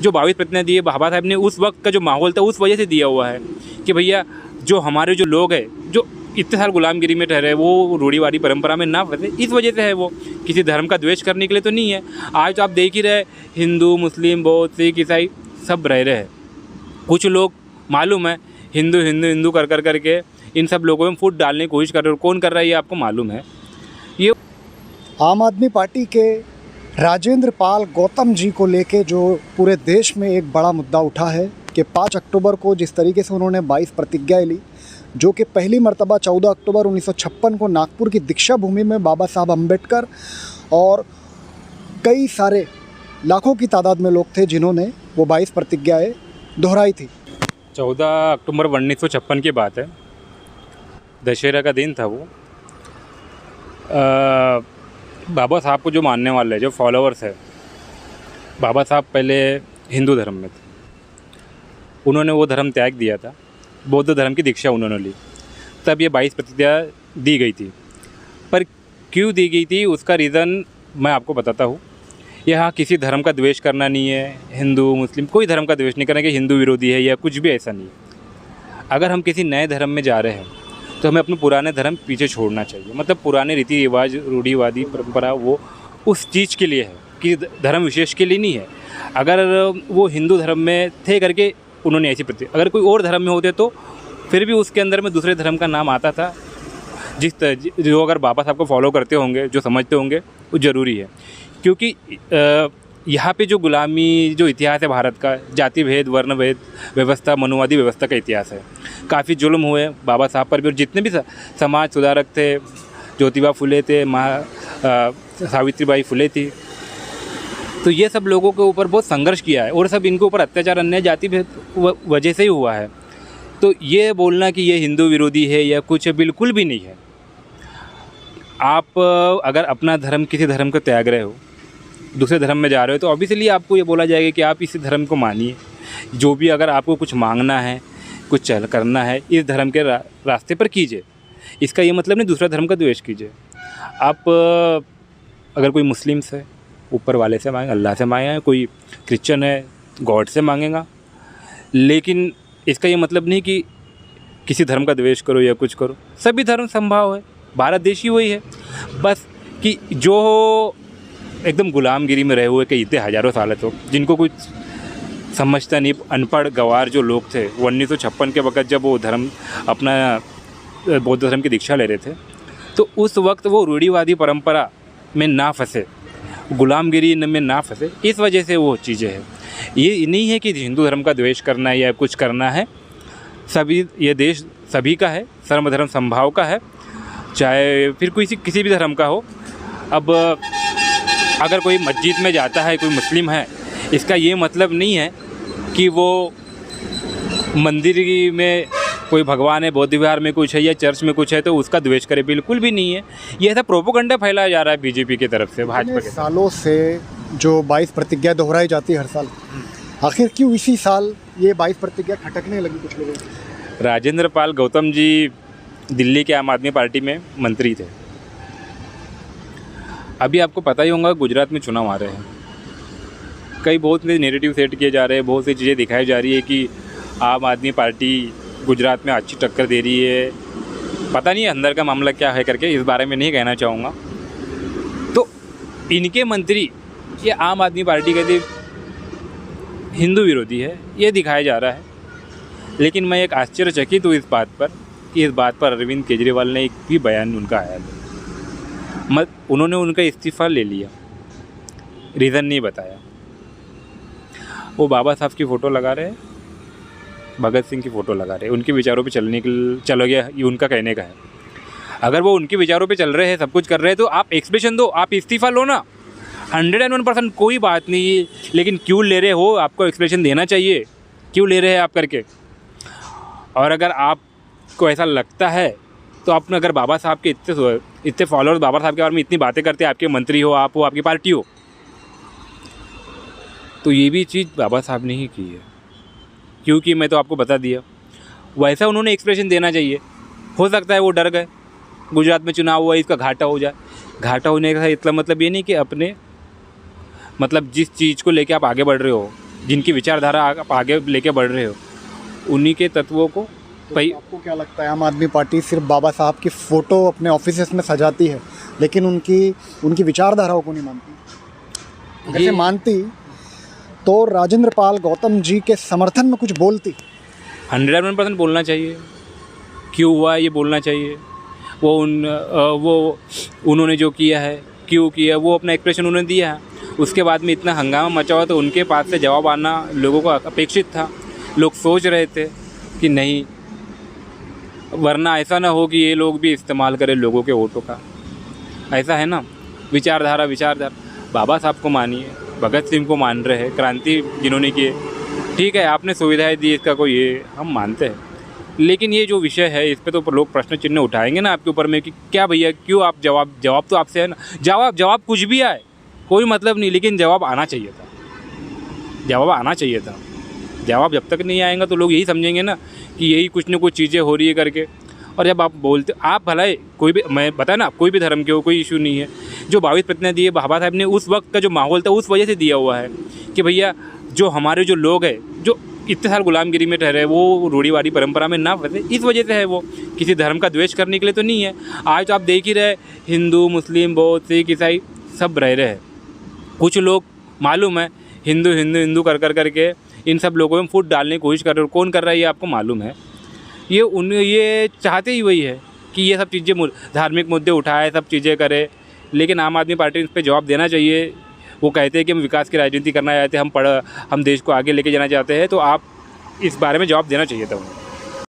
जो 22 प्रतिज्ञा दी है बाबा साहब ने, उस वक्त का जो माहौल था उस वजह से दिया हुआ है कि भैया जो हमारे जो लोग हैं जो इतने साल गुलामगिरी में ठहरे वो रूढ़िवादी परंपरा में ना फंसे, इस वजह से है। वो किसी धर्म का द्वेष करने के लिए तो नहीं है। आज तो आप देख ही रहे, हिंदू मुस्लिम बौद्ध सिख ईसाई सब रह रहे हैं। कुछ लोग मालूम है हिंदू हिंदू हिंदू कर कर करके इन सब लोगों में फूट डालने की कोशिश कर रहे हो। कौन कर रहा है ये आपको मालूम है। ये आम आदमी पार्टी के राजेंद्र पाल गौतम जी को लेके जो पूरे देश में एक बड़ा मुद्दा उठा है कि 5 अक्टूबर को जिस तरीके से उन्होंने 22 प्रतिज्ञाएं ली, जो कि पहली मर्तबा 14 अक्टूबर 1956 को नागपुर की दीक्षा भूमि में बाबा साहब अम्बेडकर और कई सारे लाखों की तादाद में लोग थे जिन्होंने वो 22 प्रतिज्ञाएं दोहराई थी। 14 अक्टूबर 1956 की बात है, दशहरा का दिन था वो। बाबा साहब को जो मानने वाले जो फॉलोअर्स है, बाबा साहब पहले हिंदू धर्म में थे, उन्होंने वो धर्म त्याग दिया था, बौद्ध धर्म की दीक्षा उन्होंने ली, तब ये 22 प्रतिज्ञा दी गई थी। पर क्यों दी गई थी उसका रीज़न मैं आपको बताता हूँ। यहाँ किसी धर्म का द्वेष करना नहीं है, हिंदू मुस्लिम कोई धर्म का द्वेष नहीं करना कि हिंदू विरोधी है या कुछ भी ऐसा नहीं है। अगर हम किसी नए धर्म में जा रहे हैं तो हमें अपने पुराने धर्म पीछे छोड़ना चाहिए। मतलब पुराने रीति रिवाज रूढ़िवादी परंपरा वो उस चीज़ के लिए है कि धर्म विशेष के लिए नहीं है। अगर वो हिंदू धर्म में थे करके उन्होंने ऐसी अगर कोई और धर्म में होते तो फिर भी उसके अंदर में दूसरे धर्म का नाम आता था। जो अगर बाबा साहब को फॉलो करते होंगे, जो समझते होंगे, वो ज़रूरी है। क्योंकि यहाँ पे जो गुलामी जो इतिहास है भारत का, जाति भेद वर्ण भेद व्यवस्था मनुवादी व्यवस्था का इतिहास है। काफ़ी जुल्म हुए बाबा साहब पर भी, और जितने भी समाज सुधारक थे, ज्योतिबा फुले थे, सावित्रीबाई फुले थी, तो ये सब लोगों के ऊपर बहुत संघर्ष किया है और सब इनके ऊपर अत्याचार अन्याय जाति भेद वजह से ही हुआ है। तो ये बोलना कि ये हिंदू विरोधी है या कुछ बिल्कुल भी नहीं है। आप अगर अपना धर्म किसी धर्म को त्याग रहे हो, दूसरे धर्म में जा रहे हो, तो ऑब्वियसली आपको ये बोला जाएगा कि आप इसी धर्म को मानिए। जो भी अगर आपको कुछ मांगना है, कुछ चल करना है, इस धर्म के रास्ते पर कीजिए। इसका ये मतलब नहीं दूसरा धर्म का द्वेष कीजिए। आप अगर कोई मुस्लिम है ऊपर वाले से मांगे, अल्लाह से मांगे, कोई क्रिश्चियन है गॉड से मांगेगा, लेकिन इसका ये मतलब नहीं कि किसी धर्म का द्वेष करो या कुछ करो। सभी धर्म संभाव है, भारत देश ही वही है। बस कि जो एकदम गुलामगिरी में रहे हुए कई इतने हज़ारों साल तो जिनको कुछ समझता नहीं, अनपढ़ गवार जो लोग थे, 1956 के वक्त जब वो धर्म अपना बौद्ध धर्म की दीक्षा ले रहे थे, तो उस वक्त वो रूढ़िवादी परंपरा में ना फंसे, गुलामगिरी में ना फंसे, इस वजह से वो चीज़ें हैं। ये नहीं है कि हिंदू धर्म का द्वेष करना है या कुछ करना है। सभी ये देश सभी का है, सर्वधर्म संभाव का है, चाहे फिर किसी भी धर्म का हो। अब अगर कोई मस्जिद में जाता है, कोई मुस्लिम है, इसका ये मतलब नहीं है कि वो मंदिर में कोई भगवान है, बौद्ध विहार में कुछ है या चर्च में कुछ है तो उसका द्वेष करे, बिल्कुल भी नहीं है। ये ऐसा प्रोपोगंडा फैलाया जा रहा है बीजेपी की तरफ से, भाजपा के सालों से जो 22 प्रतिज्ञा दोहराई जाती है हर साल, आखिर क्यों इसी साल ये 22 प्रतिज्ञा खटकने लगी कुछ लोगों को? राजेंद्र पाल गौतम जी दिल्ली के आम आदमी पार्टी में मंत्री थे। अभी आपको पता ही होगा गुजरात में चुनाव आ रहे हैं, कई बहुत से नेरेटिव सेट किए जा रहे हैं, बहुत सी चीज़ें दिखाई जा रही है कि आम आदमी पार्टी गुजरात में अच्छी टक्कर दे रही है। पता नहीं अंदर का मामला क्या है करके इस बारे में नहीं कहना चाहूँगा। तो इनके मंत्री ये आम आदमी पार्टी के हिंदू विरोधी है, ये दिखाया जा रहा है। लेकिन मैं एक आश्चर्यचकित हूँ इस बात पर कि इस बात पर अरविंद केजरीवाल ने एक भी बयान उनका आया था। उन्होंने उनका इस्तीफ़ा ले लिया, रीज़न नहीं बताया। वो बाबा साहब की फ़ोटो लगा रहे हैं, भगत सिंह की फ़ोटो लगा रहे हैं, उनके विचारों पे चलने के चलो गया, ये उनका कहने का है। अगर वो उनके विचारों पे चल रहे हैं, सब कुछ कर रहे हैं, तो आप एक्सप्रेशन दो, आप इस्तीफ़ा लो ना। 101% कोई बात नहीं है, लेकिन क्यों ले रहे हो, आपको एक्सप्रेशन देना चाहिए, क्यों ले रहे हैं आप करके। और अगर आपको ऐसा लगता है तो आपने अगर बाबा साहब के इतने फॉलोअर्स बाबा साहब के बारे में इतनी बातें करते हैं, आपके मंत्री हो, आप हो, आपकी पार्टी हो, तो ये भी चीज़ बाबा साहब ने ही की है। क्योंकि मैं तो आपको बता दिया, वैसा उन्होंने एक्सप्रेशन देना चाहिए। हो सकता है वो डर गए, गुजरात में चुनाव हुआ, इसका घाटा हो जाए। घाटा होने का इतना मतलब ये नहीं कि अपने मतलब जिस चीज़ को लेके आप आगे बढ़ रहे हो, जिनकी विचारधारा आप आगे लेके बढ़ रहे हो, उन्हीं के तत्वों को आपको क्या लगता है, आम आदमी पार्टी सिर्फ बाबा साहब की फ़ोटो अपने ऑफिसेस में सजाती है लेकिन उनकी विचारधाराओं को नहीं मानती? अगर मानती तो राजेंद्र पाल गौतम जी के समर्थन में कुछ बोलती? 100% बोलना चाहिए। क्यों हुआ ये बोलना चाहिए। वो उन्होंने जो किया है, क्यों किया, वो अपना एक्सप्रेशन उन्होंने दिया है। उसके बाद में इतना हंगामा मचा हुआ तो उनके पास से जवाब आना लोगों को अपेक्षित था। लोग सोच रहे थे कि नहीं, वरना ऐसा ना हो कि ये लोग भी इस्तेमाल करें लोगों के वोटों का। ऐसा है ना, विचारधारा बाबा साहब को मानिए, भगत सिंह को मान रहे हैं, क्रांति जिन्होंने किए, ठीक है, आपने सुविधाएं दी, इसका कोई ये हम मानते हैं। लेकिन ये जो विषय है इस पे तो लोग प्रश्न चिन्ह उठाएंगे ना आपके ऊपर में कि क्या भैया, क्यों आप जवाब तो आपसे है ना। जवाब कुछ भी आए कोई मतलब नहीं, लेकिन जवाब आना चाहिए था। जवाब जब तक नहीं आएगा तो लोग यही समझेंगे ना कि यही कुछ ना कुछ चीज़ें हो रही है करके। और जब आप बोलते, आप भलाई कोई भी, मैं बताया ना, कोई भी धर्म के हो, कोई इशू नहीं है। जो 22 प्रतिज्ञा दिए बाबा साहब ने, उस वक्त का जो माहौल था उस वजह से दिया हुआ है कि भैया जो हमारे जो लोग हैं जो इतने साल गुलामगिरी में ठहरे, वो रूढ़िवादी परंपरा में ना फंसे, इस वजह से है। वो किसी धर्म का द्वेष करने के लिए तो नहीं है। आज तो आप देख ही रहे, हिंदू, मुस्लिम, बौद्ध, सिख, ईसाई सब रह रहे हैं। कुछ लोग मालूम है हिंदू करके इन सब लोगों में फूट डालने की कोशिश कर रहे हो। कौन कर रहा है ये आपको मालूम है। ये चाहते ही वही है कि ये सब चीज़ें, धार्मिक मुद्दे उठाए, सब चीज़ें करे। लेकिन आम आदमी पार्टी इस पर जवाब देना चाहिए। वो कहते हैं कि हम विकास की राजनीति करना चाहते हैं, हम देश को आगे लेके जाना चाहते हैं, तो आप इस बारे में जवाब देना चाहिए था उन्हें।